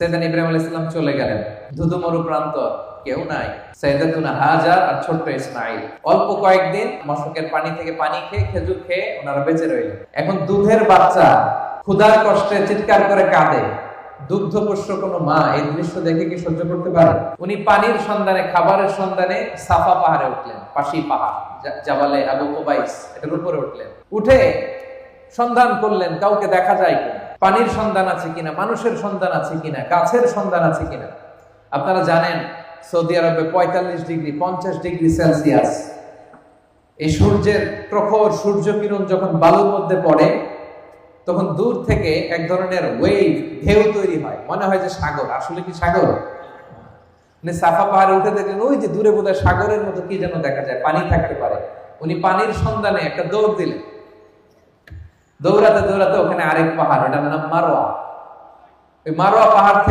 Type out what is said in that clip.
সাইয়েদনা ইব্রাহিম আলাইহিস সালাম চলে গেলেন, ধুধু মরু প্রান্ত, কেউ নাই। সাইয়েদাতুনা হাজার আর ছোট্ট ইসমাঈল অল্প কয়েকদিন মশকের পানি থেকে পানি খেয়ে, খেজুর খেয়ে ওনারা বেঁচে রইলেন। এখন দুধের বাচ্চা ক্ষুধার কষ্টে চিৎকার করে কাঁদে, দুগ্ধপুষ্ট কোনো মা এই দৃশ্য দেখে কি সহ্য করতে পারে? উনি পানির সন্ধানে, খাবারের সন্ধানে সাফা পাহাড়ে উঠলেন, পাশি পাহাড় জাবালে আবু কুবাইস, এটার উপরে উঠলেন। উঠে সন্ধান করলেন কাউকে দেখা যায় কিনা, পানির সন্ধান আছে কিনা, মানুষের সন্ধান আছে কিনা, গাছের সন্ধান আছে কিনা। আপনারা জানেন সৌদি আরবে 45 ডিগ্রি 50 ডিগ্রি সেলসিয়াস এই সূর্যের প্রখর সূর্য কিরণ যখন বালুর মধ্যে পড়ে, তখন দূর থেকে এক ধরনের ওয়েভ, ঢেউ তৈরি হয়, মনে হয় যে সাগর। আসলে কি সাগর? সাফা পাহাড়ে উঠে দেখলেন ওই যে দূরে বোধহয় সাগরের মতো কি যেন দেখা যায়, পানি থাকতে পারে। উনি পানির সন্ধানে একটা দৌড় দিলেন। দৌড়াতে দৌড়াতে ওখানে আরেক পাহাড়, ওটার নাম মারোয়া। ওই মারোয়া পাহাড় থেকে